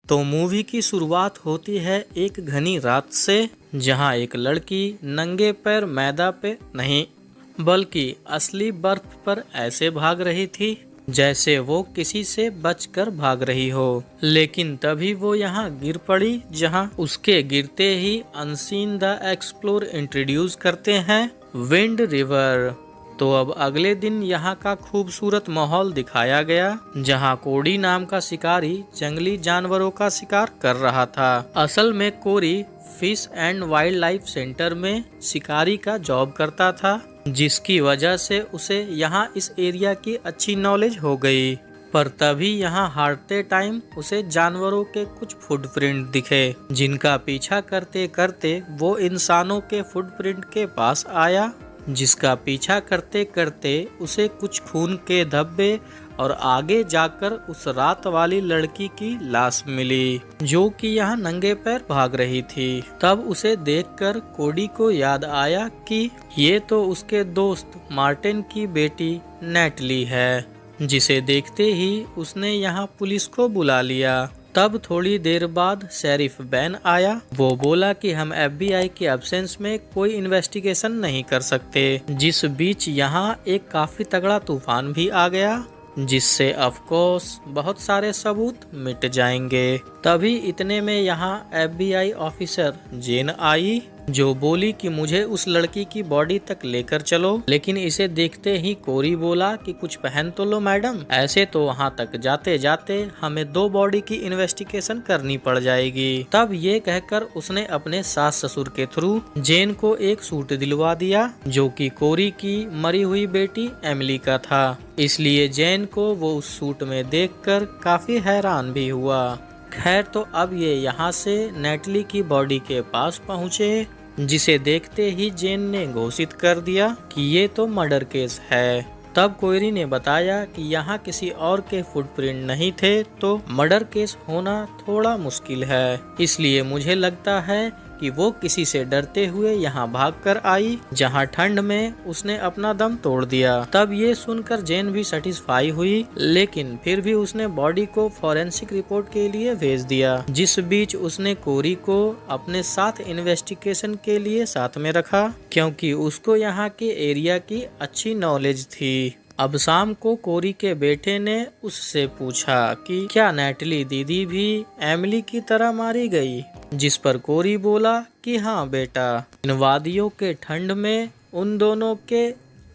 तो मूवी की शुरुआत होती है एक घनी रात से, जहां एक लड़की नंगे पैर मैदा पे नहीं बल्कि असली बर्फ पर ऐसे भाग रही थी जैसे वो किसी से बचकर भाग रही हो। लेकिन तभी वो यहाँ गिर पड़ी, जहाँ उसके गिरते ही अनसीन द एक्सप्लोर इंट्रोड्यूस करते हैं विंड रिवर। तो अब अगले दिन यहाँ का खूबसूरत माहौल दिखाया गया, जहाँ कोरी नाम का शिकारी जंगली जानवरों का शिकार कर रहा था। असल में कोरी fish and wildlife centre में शिकारी का जॉब करता था, जिसकी वजह से उसे यहाँ इस एरिया की अच्छी नॉलेज हो गई। पर तभी यहाँ हारते टाइम उसे जानवरों के कुछ फुटप्रिंट दिखे, जिनका पीछा करते करते वो इंसानों के फुटप्रिंट के पास आया, जिसका पीछा करते करते उसे कुछ खून के धब्बे और आगे जाकर उस रात वाली लड़की की लाश मिली, जो कि यहाँ नंगे पैर भाग रही थी। तब उसे देखकर कोडी को याद आया कि ये तो उसके दोस्त मार्टिन की बेटी नेटली है, जिसे देखते ही उसने यहाँ पुलिस को बुला लिया। तब थोड़ी देर बाद शेरिफ बेन आया। वो बोला कि हम FBI के एब्सेंस में कोई इन्वेस्टिगेशन नहीं कर सकते। जिस बीच यहाँ एक काफी तगड़ा तूफान भी आ गया, जिससे ऑफ कोर्स बहुत सारे सबूत मिट जाएंगे। तभी इतने में यहाँ FBI ऑफिसर जेन आई, जो बोली कि मुझे उस लड़की की बॉडी तक लेकर चलो। लेकिन इसे देखते ही कोरी बोला कि कुछ पहन तो लो मैडम, ऐसे तो वहाँ तक जाते जाते हमें 2 बॉडी की इन्वेस्टिगेशन करनी पड़ जाएगी। तब ये कहकर उसने अपने सास ससुर के थ्रू जेन को एक सूट दिलवा दिया, जो कि कोरी की मरी हुई बेटी एमिली का था। इसलिए जेन को वो उस सूट में देखकर काफी हैरान भी हुआ। खैर, तो अब ये यहाँ से नेटली की बॉडी के पास पहुँचे, जिसे देखते ही जेन ने घोषित कर दिया कि ये तो मर्डर केस है। तब कोरी ने बताया कि यहाँ किसी और के फुटप्रिंट नहीं थे, तो मर्डर केस होना थोड़ा मुश्किल है। इसलिए मुझे लगता है कि वो किसी से डरते हुए यहाँ भागकर आई, जहाँ ठंड में उसने अपना दम तोड़ दिया। तब ये सुनकर जेन भी सेटिस्फाई हुई, लेकिन फिर भी उसने बॉडी को फॉरेंसिक रिपोर्ट के लिए भेज दिया। जिस बीच उसने कोरी को अपने साथ इन्वेस्टिगेशन के लिए साथ में रखा, क्योंकि उसको यहाँ के एरिया की अच्छी नॉलेज थी। अब शाम को कोरी के बेटे ने उससे पूछा कि क्या नेटली दीदी भी एमिली की तरह मारी गई, जिस पर कोरी बोला कि हाँ बेटा, इन वादियों के ठंड में उन दोनों के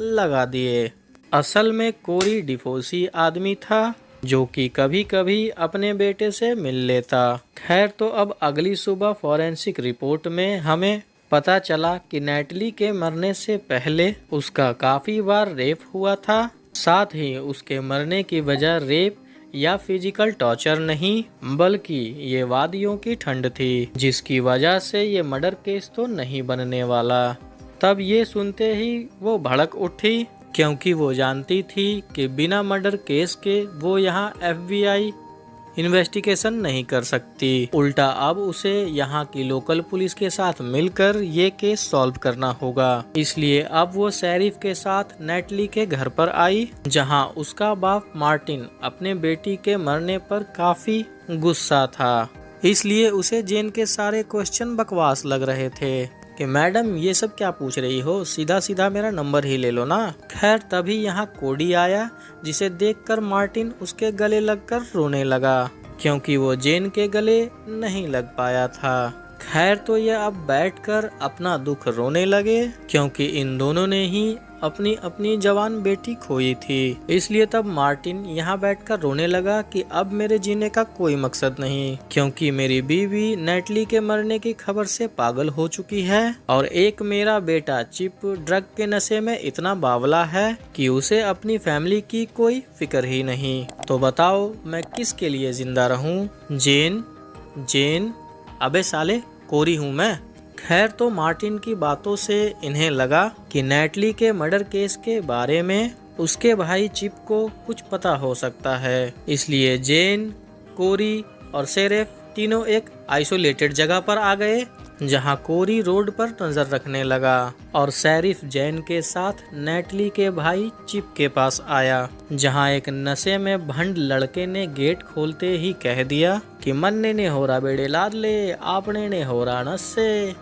लगा दिए। असल में कोरी डिफोसी आदमी था, जो कि कभी कभी अपने बेटे से मिल लेता। खैर, तो अब अगली सुबह फॉरेंसिक रिपोर्ट में हमें पता चला कि नेटली के मरने से पहले उसका काफी बार रेप हुआ था। साथ ही उसके मरने की वजह रेप या फिजिकल टॉर्चर नहीं, बल्कि ये वादियों की ठंड थी, जिसकी वजह से ये मर्डर केस तो नहीं बनने वाला। तब ये सुनते ही वो भड़क उठी, क्योंकि वो जानती थी कि बिना मर्डर केस के वो यहाँ FBI इन्वेस्टिगेशन नहीं कर सकती। उल्टा अब उसे यहाँ की लोकल पुलिस के साथ मिलकर ये केस सॉल्व करना होगा। इसलिए अब वो शेरिफ के साथ नेटली के घर पर आई, जहाँ उसका बाप मार्टिन अपने बेटी के मरने पर काफी गुस्सा था। इसलिए उसे जेन के सारे क्वेश्चन बकवास लग रहे थे कि मैडम ये सब क्या पूछ रही हो, सीधा सीधा मेरा नंबर ही ले लो ना। खैर, तभी यहाँ कोडी आया, जिसे देखकर मार्टिन उसके गले लगकर रोने लगा, क्योंकि वो जेन के गले नहीं लग पाया था। खैर, तो ये अब बैठकर अपना दुख रोने लगे, क्योंकि इन दोनों ने ही अपनी अपनी जवान बेटी खोई थी। इसलिए तब मार्टिन यहाँ बैठकर रोने लगा कि अब मेरे जीने का कोई मकसद नहीं, क्योंकि मेरी बीवी नेटली के मरने की खबर से पागल हो चुकी है, और एक मेरा बेटा चिप ड्रग के नशे में इतना बावला है कि उसे अपनी फैमिली की कोई फिक्र ही नहीं। तो बताओ मैं किसके लिए जिंदा रहूं? जेन जेन अबे साले, कोरी हूँ मैं। खैर, तो मार्टिन की बातों से इन्हें लगा कि नेटली के मर्डर केस के बारे में उसके भाई चिप को कुछ पता हो सकता है। इसलिए जेन, कोरी और शेरिफ तीनों एक आइसोलेटेड जगह पर आ गए, जहां कोरी रोड पर नजर रखने लगा और शेरिफ जैन के साथ नेटली के भाई चिप के पास आया, जहां एक नशे में भंड लड़के ने गेट खोलते ही कह दिया कि मन्ने ने हो रहा बेड़े लाडले, आपने ने हो रहा नशे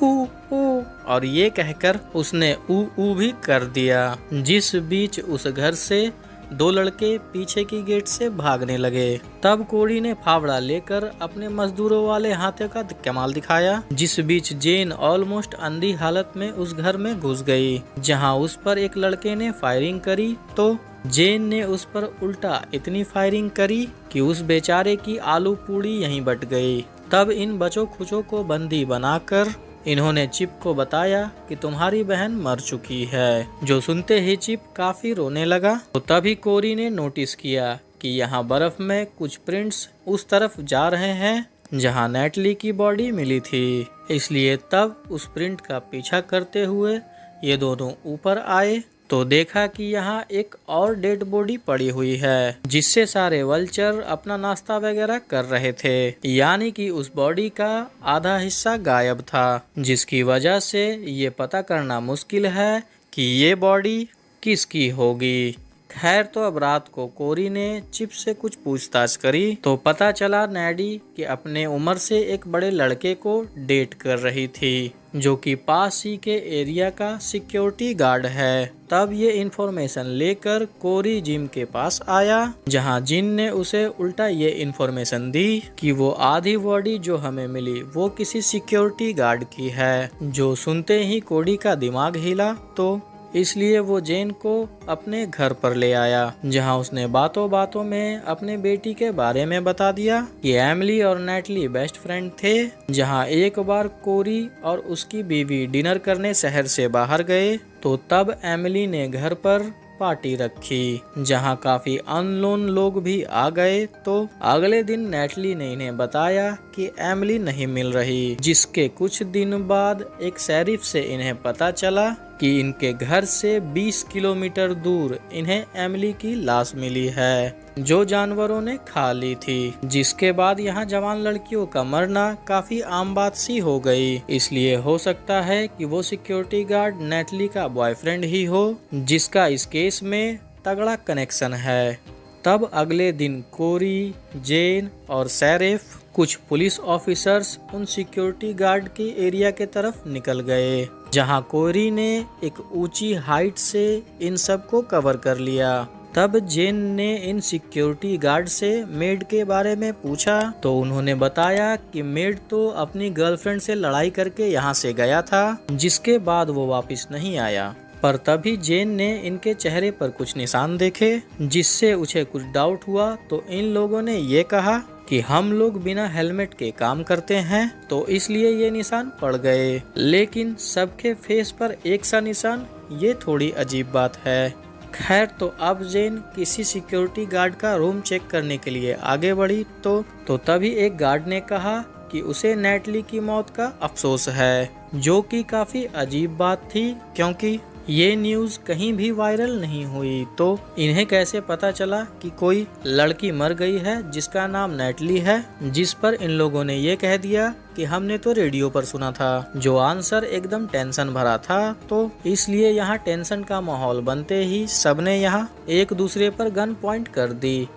ऊ ऊ, और ये कहकर उसने ऊ भी कर दिया। जिस बीच उस घर से 2 लड़के पीछे की गेट से भागने लगे। तब कोरी ने फावड़ा लेकर अपने मजदूरों वाले हाथे का कमाल दिखाया, जिस बीच जेन ऑलमोस्ट अंधी हालत में उस घर में घुस गई। जहां उस पर एक लड़के ने फायरिंग करी तो जेन ने उस पर उल्टा इतनी फायरिंग करी कि उस बेचारे की आलू पूड़ी यहीं बट गई। तब इन बच्चों खुचों को बंदी बनाकर इन्होंने चिप को बताया कि तुम्हारी बहन मर चुकी है, जो सुनते ही चिप काफी रोने लगा। तो तभी कोरी ने नोटिस किया कि यहाँ बर्फ में कुछ प्रिंट्स उस तरफ जा रहे हैं जहाँ नेटली की बॉडी मिली थी। इसलिए तब उस प्रिंट का पीछा करते हुए ये दोनों ऊपर आए तो देखा कि यहाँ एक और डेड बॉडी पड़ी हुई है, जिससे सारे वल्चर अपना नाश्ता वगैरह कर रहे थे। यानी कि उस बॉडी का आधा हिस्सा गायब था, जिसकी वजह से ये पता करना मुश्किल है कि ये बॉडी किसकी होगी। खैर, तो अब रात को कोरी ने चिप से कुछ पूछताछ करी तो पता चला नैडी कि अपने उम्र से एक बड़े लड़के को डेट कर रही थी, जो कि पास ही के एरिया का सिक्योरिटी गार्ड है। तब ये इन्फॉर्मेशन लेकर कोरी जिम के पास आया, जहां जिन ने उसे उल्टा ये इन्फॉर्मेशन दी कि वो आधी बॉडी जो हमें मिली वो किसी सिक्योरिटी गार्ड की है। जो सुनते ही कोरी का दिमाग हिला, तो इसलिए वो जेन को अपने घर पर ले आया, जहां उसने बातों बातों में अपने बेटी के बारे में बता दिया कि एमिली और नेटली बेस्ट फ्रेंड थे। जहां एक बार कोरी और उसकी बीवी डिनर करने शहर से बाहर गए तो तब एमिली ने घर पर पार्टी रखी, जहां काफी अननोन लोग भी आ गए। तो अगले दिन नेटली ने इन्हें बताया कि एमिली नहीं मिल रही, जिसके कुछ दिन बाद एक शेरिफ से इन्हें पता चला कि इनके घर से 20 किलोमीटर दूर इन्हें एमिली की लाश मिली है, जो जानवरों ने खा ली थी। जिसके बाद यहाँ जवान लड़कियों का मरना काफी आम बात सी हो गई। इसलिए हो सकता है कि वो सिक्योरिटी गार्ड नेटली का बॉयफ्रेंड ही हो, जिसका इस केस में तगड़ा कनेक्शन है। तब अगले दिन कोरी, जेन और शेरिफ कुछ पुलिस ऑफिसर्स उन सिक्योरिटी गार्ड के एरिया के तरफ निकल गए, जहां कोरी ने एक ऊंची हाइट से इन सब को कवर कर लिया। तब जेन ने इन सिक्योरिटी गार्ड से मेड के बारे में पूछा तो उन्होंने बताया कि मेड तो अपनी गर्लफ्रेंड से लड़ाई करके यहाँ से गया था, जिसके बाद वो वापस नहीं आया। पर तभी जेन ने इनके चेहरे पर कुछ निशान देखे, जिससे उसे कुछ डाउट हुआ। तो इन लोगों ने ये कहा कि हम लोग बिना हेलमेट के काम करते हैं, तो इसलिए ये निशान पड़ गए। लेकिन सबके फेस पर एक सा निशान, ये थोड़ी अजीब बात है। खैर, तो अब जेन किसी सिक्योरिटी गार्ड का रूम चेक करने के लिए आगे बढ़ी तो तभी एक गार्ड ने कहा कि उसे नेटली की मौत का अफसोस है, जो कि काफी अजीब बात थी, क्योंकि ये न्यूज़ कहीं भी वायरल नहीं हुई। तो इन्हें कैसे पता चला कि कोई लड़की मर गई है जिसका नाम नेटली है, जिस पर इन लोगों ने ये कह दिया कि हमने तो रेडियो पर सुना था, जो आंसर एकदम टेंशन भरा था। तो इसलिए यहाँ टेंशन का माहौल बनते ही सबने यहाँ एक दूसरे पर गन पॉइंट कर दी।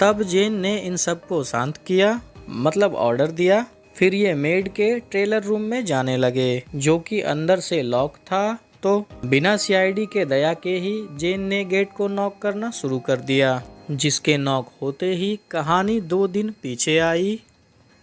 तब जेन ने इन सबको शांत किया, मतलब ऑर्डर दिया। फिर ये मेड के ट्रेलर रूम में जाने लगे, जो कि अंदर से लॉक था। तो बिना सीआईडी के दया के ही जेन ने गेट को नॉक करना शुरू कर दिया, जिसके नॉक होते ही कहानी 2 दिन पीछे आई।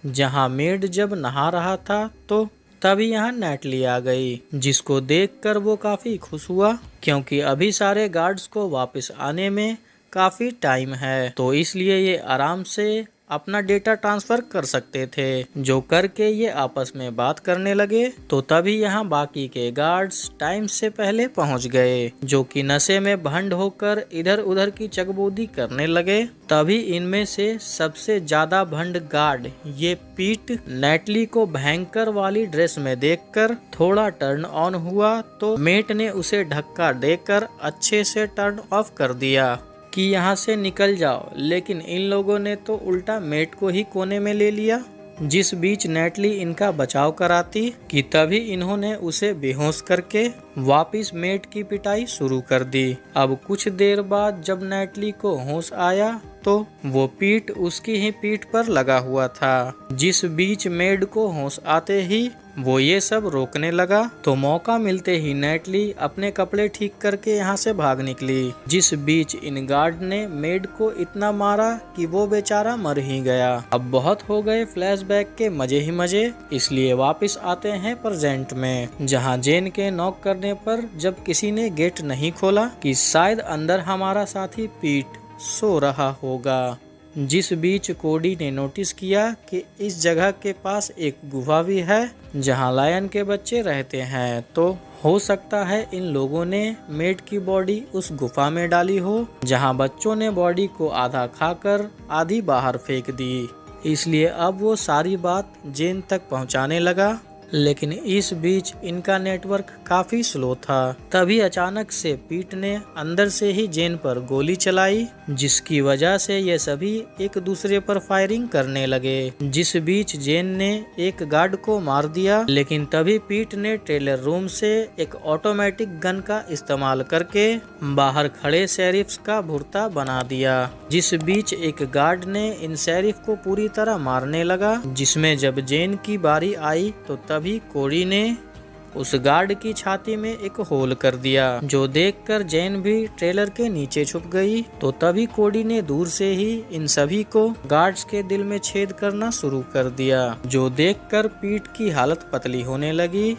जहां मेड जब नहा रहा था तो तभी यहाँ नेटली आ गई, जिसको देखकर वो काफी खुश हुआ, क्योंकि अभी सारे गार्ड्स को वापस आने में काफी टाइम है। तो इसलिए ये आराम से अपना डेटा ट्रांसफर कर सकते थे, जो करके ये आपस में बात करने लगे। तो तभी यहाँ बाकी के गार्ड्स टाइम से पहले पहुँच गए, जो कि नशे में भंड होकर इधर उधर की चकबोदी करने लगे। तभी इनमें से सबसे ज्यादा भंड गार्ड ये पीट नेटली को भयंकर वाली ड्रेस में देखकर थोड़ा टर्न ऑन हुआ, तो मेट ने उसे धक्का देकर अच्छे से टर्न ऑफ कर दिया कि यहाँ से निकल जाओ। लेकिन इन लोगों ने तो उल्टा मेट को ही कोने में ले लिया। जिस बीच नेटली इनका बचाव कराती कि तभी इन्होंने उसे बेहोश करके वापिस मेड की पिटाई शुरू कर दी। अब कुछ देर बाद जब नेटली को होश आया तो वो पीठ उसकी ही पीठ पर लगा हुआ था। जिस बीच मेड को होश आते ही वो ये सब रोकने लगा तो मौका मिलते ही नेटली अपने कपड़े ठीक करके यहाँ से भाग निकली। जिस बीच इन गार्ड ने मेड को इतना मारा कि वो बेचारा मर ही गया। अब बहुत हो गए फ्लैशबैक के मजे ही मजे, इसलिए वापस आते हैं प्रेजेंट में, जहाँ जेन के नॉक करने पर जब किसी ने गेट नहीं खोला कि शायद अंदर हमारा साथी पीट सो रहा होगा। जिस बीच कोडी ने नोटिस किया कि इस जगह के पास एक गुफा भी है जहां लायन के बच्चे रहते हैं, तो हो सकता है इन लोगों ने मेड की बॉडी उस गुफा में डाली हो जहां बच्चों ने बॉडी को आधा खाकर आधी बाहर फेंक दी। इसलिए अब वो सारी बात जेन तक पहुंचाने लगा, लेकिन इस बीच इनका नेटवर्क काफी स्लो था। तभी अचानक से पीट ने अंदर से ही जेन पर गोली चलाई, जिसकी वजह से ये सभी एक दूसरे पर फायरिंग करने लगे। जिस बीच जेन ने एक गार्ड को मार दिया, लेकिन तभी पीट ने टेलर रूम से एक ऑटोमेटिक गन का इस्तेमाल करके बाहर खड़े शेरिफ्स का भुर्ता बना दिया। जिस बीच एक गार्ड ने इन शेरिफ को पूरी तरह मारने लगा, जिसमें जब जेन की बारी आई तो तभी कोडी ने उस गार्ड की छाती में एक होल कर दिया, जो देखकर जेन भी ट्रेलर के नीचे छुप गई। तो तभी कोडी ने दूर से ही इन सभी को गार्ड्स के दिल में छेद करना शुरू कर दिया, जो देखकर पीट की हालत पतली होने लगी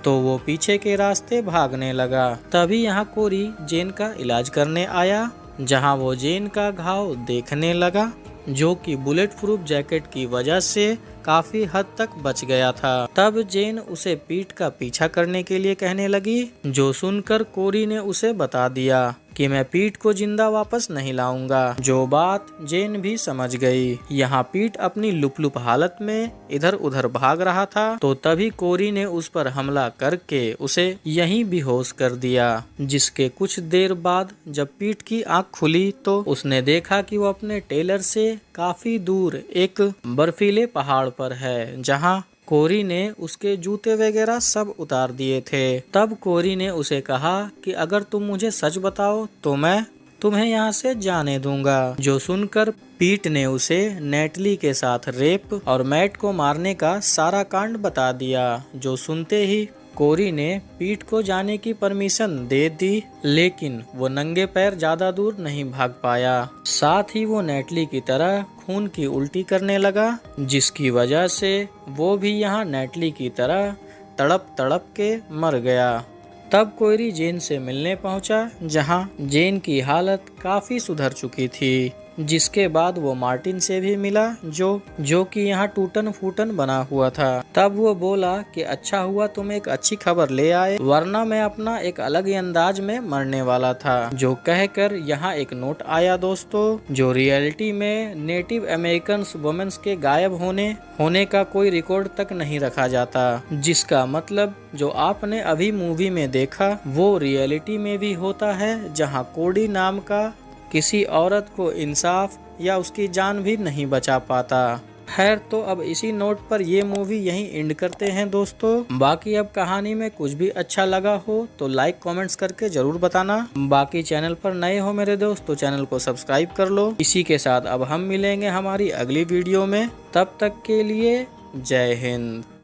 तो वो पीछे के रास्ते भागने लगा। तभी यहाँ कोरी जेन का इलाज करने आया, जहाँ वो जेन का घाव देखने लगा, जो कि बुलेट प्रूफ जैकेट की वजह से काफी हद तक बच गया था। तब जेन उसे पीट का पीछा करने के लिए कहने लगी, जो सुनकर कोरी ने उसे बता दिया कि मैं पीट को जिंदा वापस नहीं लाऊंगा, जो बात जेन भी समझ गई। यहाँ पीट अपनी लुप हालत में इधर उधर भाग रहा था, तो तभी कोरी ने उस पर हमला करके उसे यहीं बेहोश कर दिया। जिसके कुछ देर बाद जब पीट की आंख खुली तो उसने देखा कि वो अपने टेलर से काफी दूर एक बर्फीले पहाड़ पर है, जहाँ कोरी ने उसके जूते वगैरह सब उतार दिए थे। तब कोरी ने उसे कहा कि अगर तुम मुझे सच बताओ तो मैं तुम्हें यहाँ से जाने दूंगा, जो सुनकर पीट ने उसे नेटली के साथ रेप और मैट को मारने का सारा कांड बता दिया। जो सुनते ही कोरी ने पीट को जाने की परमिशन दे दी, लेकिन वो नंगे पैर ज्यादा दूर नहीं भाग पाया। साथ ही वो नेटली की तरह खून की उल्टी करने लगा, जिसकी वजह से वो भी यहाँ नेटली की तरह तड़प तड़प के मर गया। तब कोरी जेन से मिलने पहुंचा, जहाँ जेन की हालत काफी सुधर चुकी थी। जिसके बाद वो मार्टिन से भी मिला, जो कि यहाँ टूटन फूटन बना हुआ था। तब वो बोला कि अच्छा हुआ तुम एक अच्छी खबर ले आए, वरना मैं अपना एक अलग ही अंदाज में मरने वाला था। जो कहकर यहाँ एक नोट आया दोस्तों, जो रियलिटी में नेटिव अमेरिकन वुमेन्स के गायब होने का कोई रिकॉर्ड तक नहीं रखा जाता। जिसका मतलब जो आपने अभी मूवी में देखा वो रियलिटी में भी होता है, जहाँ कोडी नाम का किसी औरत को इंसाफ या उसकी जान भी नहीं बचा पाता। खैर, तो अब इसी नोट पर ये मूवी यहीं एंड करते हैं दोस्तों। बाकी अब कहानी में कुछ भी अच्छा लगा हो तो लाइक कमेंट्स करके जरूर बताना। बाकी चैनल पर नए हो मेरे दोस्त तो चैनल को सब्सक्राइब कर लो। इसी के साथ अब हम मिलेंगे हमारी अगली वीडियो में, तब तक के लिए जय हिंद।